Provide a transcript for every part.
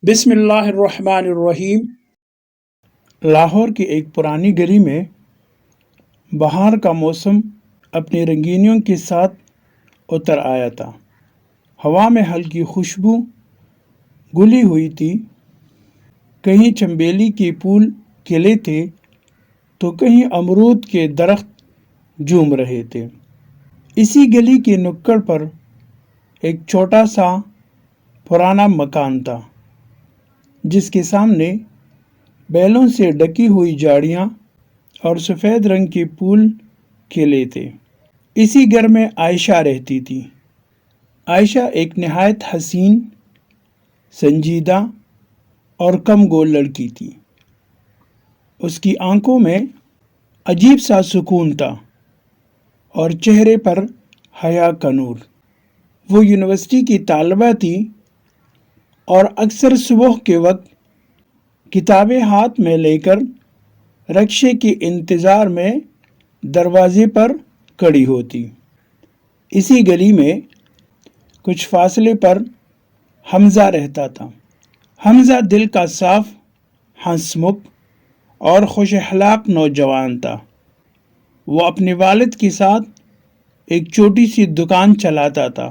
بسم اللہ الرحمن الرحیم۔ لاہور کی ایک پرانی گلی میں بہار کا موسم اپنی رنگینیوں کے ساتھ اتر آیا تھا۔ ہوا میں ہلکی خوشبو گھلی ہوئی تھی، کہیں چنبیلی کے پھول کھلے تھے تو کہیں امرود کے درخت جھوم رہے تھے۔ اسی گلی کے نکڑ پر ایک چھوٹا سا پرانا مکان تھا جس کے سامنے بیلوں سے ڈکی ہوئی جھاڑیاں اور سفید رنگ کے پھول کھلے تھے۔ اسی گھر میں عائشہ رہتی تھی۔ عائشہ ایک نہایت حسین، سنجیدہ اور کم گول لڑکی تھی۔ اس کی آنکھوں میں عجیب سا سکون تھا اور چہرے پر حیا کا نور۔ وہ یونیورسٹی کی طالبہ تھی اور اکثر صبح کے وقت کتابیں ہاتھ میں لے کر رکشے کے انتظار میں دروازے پر کھڑی ہوتی۔ اسی گلی میں کچھ فاصلے پر حمزہ رہتا تھا۔ حمزہ دل کا صاف، ہنسمکھ اور خوش اخلاق نوجوان تھا۔ وہ اپنے والد کے ساتھ ایک چھوٹی سی دکان چلاتا تھا۔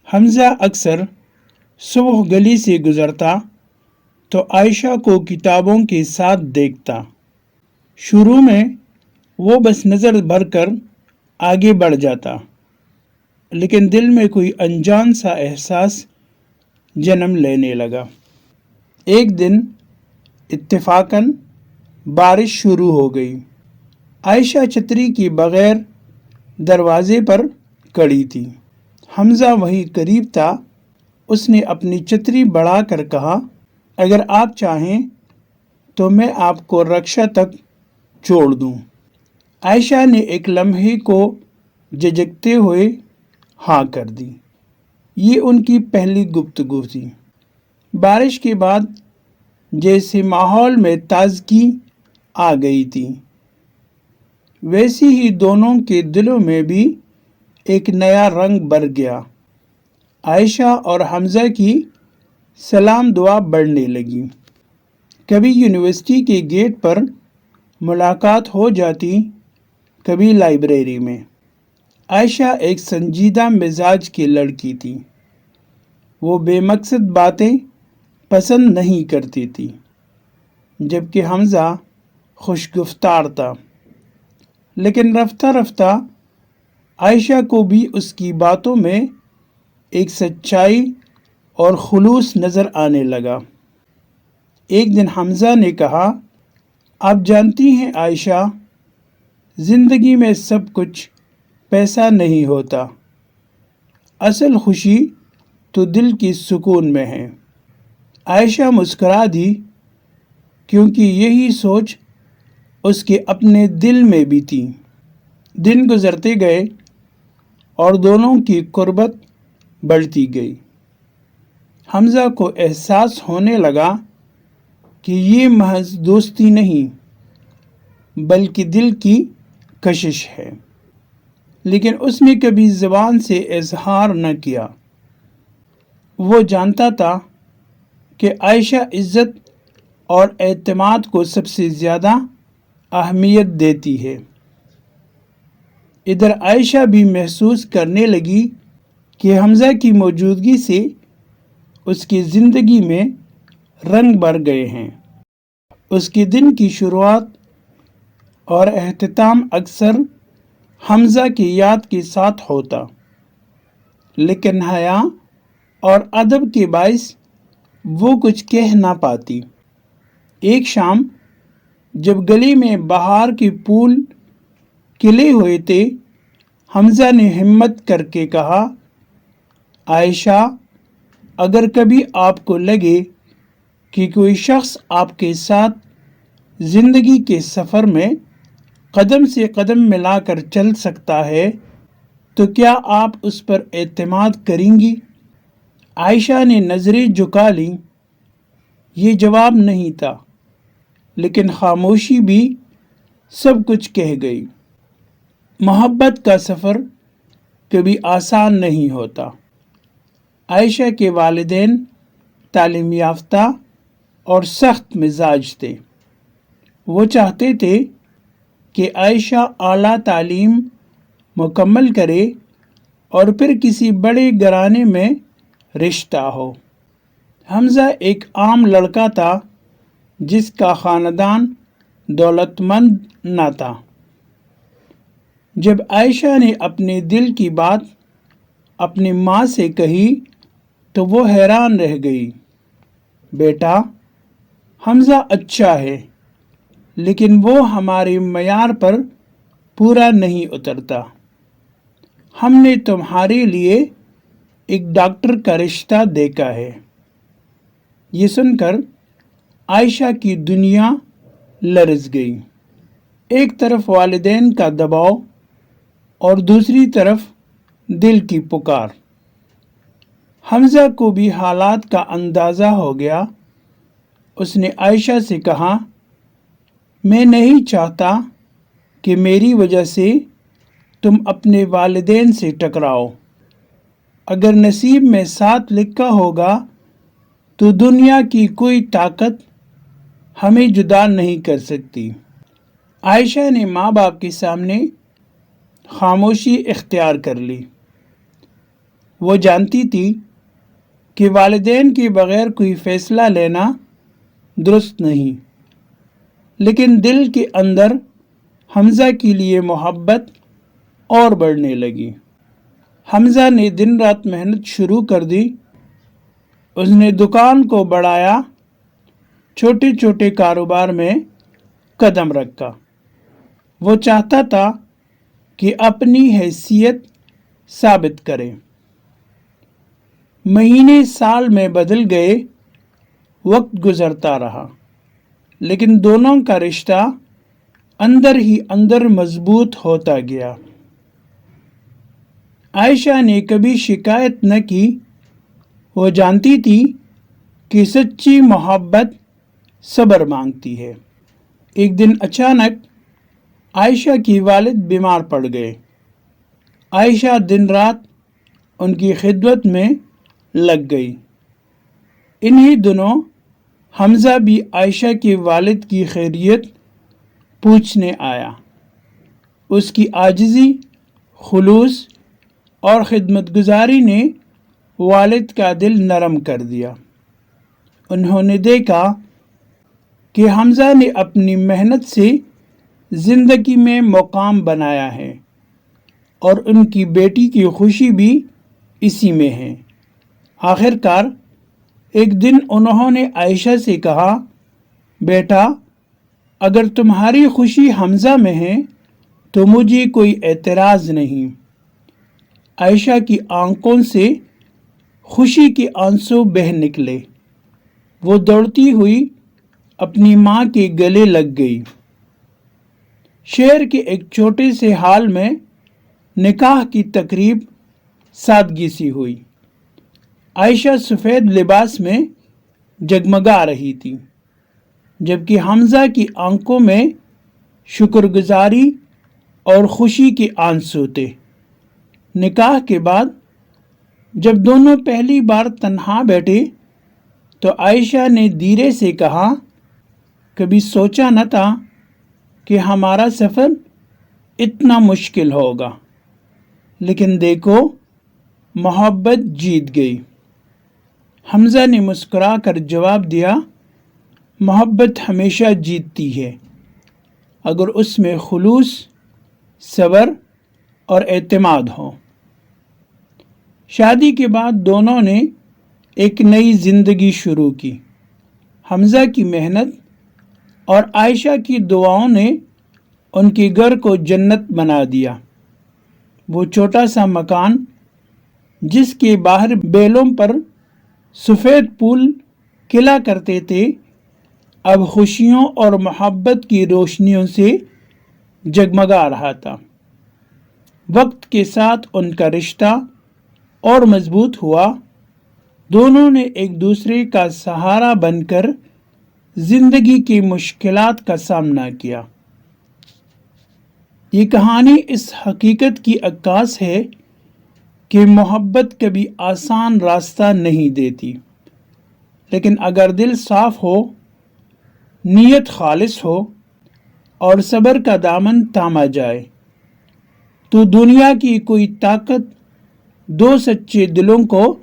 حمزہ اکثر صبح گلی سے گزرتا تو عائشہ کو کتابوں کے ساتھ دیکھتا۔ شروع میں وہ بس نظر بھر کر آگے بڑھ جاتا، لیکن دل میں کوئی انجان سا احساس جنم لینے لگا۔ ایک دن اتفاقاً بارش شروع ہو گئی۔ عائشہ چھتری کے بغیر دروازے پر کھڑی تھی۔ حمزہ وہیں قریب تھا۔ اس نے اپنی چھتری بڑھا کر کہا، اگر آپ چاہیں تو میں آپ کو رکشہ تک چھوڑ دوں۔ عائشہ نے ایک لمحے کو جھجکتے ہوئے ہاں کر دی۔ یہ ان کی پہلی گفتگو تھی۔ بارش کے بعد جیسے ماحول میں تازگی آ گئی تھی، ویسے ہی دونوں کے دلوں میں بھی ایک نیا رنگ بھر گیا۔ عائشہ اور حمزہ کی سلام دعا بڑھنے لگی۔ کبھی یونیورسٹی کے گیٹ پر ملاقات ہو جاتی، کبھی لائبریری میں۔ عائشہ ایک سنجیدہ مزاج کی لڑکی تھی۔ وہ بے مقصد باتیں پسند نہیں کرتی تھی، جبکہ حمزہ خوش گفتار تھا۔ لیکن رفتہ رفتہ عائشہ کو بھی اس کی باتوں میں ایک سچائی اور خلوص نظر آنے لگا۔ ایک دن حمزہ نے کہا، آپ جانتی ہیں عائشہ، زندگی میں سب کچھ پیسہ نہیں ہوتا، اصل خوشی تو دل کی سکون میں ہے۔ عائشہ مسکرا دی، کیونکہ یہی سوچ اس کے اپنے دل میں بھی تھی۔ دن گزرتے گئے اور دونوں کی قربت بڑھتی گئی۔ حمزہ کو احساس ہونے لگا کہ یہ محض دوستی نہیں بلکہ دل کی کشش ہے، لیکن اس نے کبھی زبان سے اظہار نہ کیا۔ وہ جانتا تھا کہ عائشہ عزت اور اعتماد کو سب سے زیادہ اہمیت دیتی ہے۔ ادھر عائشہ بھی محسوس کرنے لگی کہ حمزہ کی موجودگی سے اس کی زندگی میں رنگ بھر گئے ہیں۔ اس کے دن کی شروعات اور اختتام اکثر حمزہ کی یاد کے ساتھ ہوتا، لیکن حیا اور ادب کے باعث وہ کچھ کہہ نہ پاتی۔ ایک شام جب گلی میں بہار کے پھول کھلے ہوئے تھے، حمزہ نے ہمت کر کے کہا، عائشہ، اگر کبھی آپ کو لگے کہ کوئی شخص آپ کے ساتھ زندگی کے سفر میں قدم سے قدم ملا کر چل سکتا ہے تو کیا آپ اس پر اعتماد کریں گی؟ عائشہ نے نظریں جھکا لیں۔ یہ جواب نہیں تھا، لیکن خاموشی بھی سب کچھ کہہ گئی۔ محبت کا سفر کبھی آسان نہیں ہوتا۔ عائشہ کے والدین تعلیم یافتہ اور سخت مزاج تھے۔ وہ چاہتے تھے کہ عائشہ اعلیٰ تعلیم مکمل کرے اور پھر کسی بڑے گھرانے میں رشتہ ہو۔ حمزہ ایک عام لڑکا تھا جس کا خاندان دولت مند نہ تھا۔ جب عائشہ نے اپنے دل کی بات اپنی ماں سے کہی تو وہ حیران رہ گئی۔ بیٹا، حمزہ اچھا ہے لیکن وہ ہمارے معیار پر پورا نہیں اترتا۔ ہم نے تمہارے لیے ایک ڈاکٹر کا رشتہ دیکھا ہے۔ یہ سن کر عائشہ کی دنیا لرز گئی۔ ایک طرف والدین کا دباؤ اور دوسری طرف دل کی پکار۔ حمزہ کو بھی حالات کا اندازہ ہو گیا۔ اس نے عائشہ سے کہا، میں نہیں چاہتا کہ میری وجہ سے تم اپنے والدین سے ٹکراؤ۔ اگر نصیب میں ساتھ لکھا ہوگا تو دنیا کی کوئی طاقت ہمیں جدا نہیں کر سکتی۔ عائشہ نے ماں باپ کے سامنے خاموشی اختیار کر لی۔ وہ جانتی تھی کہ والدین کے بغیر کوئی فیصلہ لینا درست نہیں، لیکن دل کے اندر حمزہ کے لیے محبت اور بڑھنے لگی۔ حمزہ نے دن رات محنت شروع کر دی۔ اس نے دکان کو بڑھایا، چھوٹے چھوٹے کاروبار میں قدم رکھا۔ وہ چاہتا تھا کہ اپنی حیثیت ثابت کرے۔ مہینے سال میں بدل گئے، وقت گزرتا رہا، لیکن دونوں کا رشتہ اندر ہی اندر مضبوط ہوتا گیا۔ عائشہ نے کبھی شکایت نہ کی۔ وہ جانتی تھی کہ سچی محبت صبر مانگتی ہے۔ ایک دن اچانک عائشہ کی والد بیمار پڑ گئے۔ عائشہ دن رات ان کی خدمت میں لگ گئی۔ انہی دنوں حمزہ بھی عائشہ کے والد کی خیریت پوچھنے آیا۔ اس کی عاجزی، خلوص اور خدمت گزاری نے والد کا دل نرم کر دیا۔ انہوں نے دیکھا کہ حمزہ نے اپنی محنت سے زندگی میں مقام بنایا ہے اور ان کی بیٹی کی خوشی بھی اسی میں ہے۔ آخر کار ایک دن انہوں نے عائشہ سے کہا، بیٹا، اگر تمہاری خوشی حمزہ میں ہے تو مجھے کوئی اعتراض نہیں۔ عائشہ کی آنکھوں سے خوشی کے آنسو بہہ نکلے۔ وہ دوڑتی ہوئی اپنی ماں کے گلے لگ گئی۔ شہر کے ایک چھوٹے سے ہال میں نکاح کی تقریب سادگی سی ہوئی۔ عائشہ سفید لباس میں جگمگا رہی تھی، جبکہ حمزہ کی آنکھوں میں شکر گزاری اور خوشی کے آنسو تھے۔ نکاح کے بعد جب دونوں پہلی بار تنہا بیٹھے تو عائشہ نے دھیرے سے کہا، کبھی سوچا نہ تھا کہ ہمارا سفر اتنا مشکل ہوگا، لیکن دیکھو محبت جیت گئی۔ حمزہ نے مسکرا کر جواب دیا، محبت ہمیشہ جیتتی ہے اگر اس میں خلوص، صبر اور اعتماد ہو۔ شادی کے بعد دونوں نے ایک نئی زندگی شروع کی۔ حمزہ کی محنت اور عائشہ کی دعاؤں نے ان کے گھر کو جنت بنا دیا۔ وہ چھوٹا سا مکان جس کے باہر بیلوں پر سفید پھول کھلا کرتے تھے، اب خوشیوں اور محبت کی روشنیوں سے جگمگا رہا تھا۔ وقت کے ساتھ ان کا رشتہ اور مضبوط ہوا۔ دونوں نے ایک دوسرے کا سہارا بن کر زندگی کی مشکلات کا سامنا کیا۔ یہ کہانی اس حقیقت کی عکاس ہے کہ محبت کبھی آسان راستہ نہیں دیتی۔ لیکن اگر دل صاف ہو، نیت خالص ہو اور صبر کا دامن تاما جائے تو دنیا کی کوئی طاقت دو سچے دلوں کو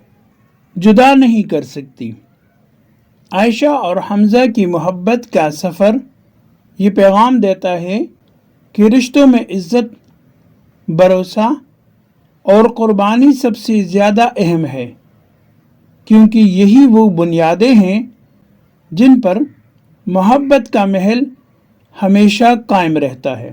جدا نہیں کر سکتی۔ عائشہ اور حمزہ کی محبت کا سفر یہ پیغام دیتا ہے کہ رشتوں میں عزت، بھروسہ اور قربانی سب سے زیادہ اہم ہے، کیونکہ یہی وہ بنیادیں ہیں جن پر محبت کا محل ہمیشہ قائم رہتا ہے۔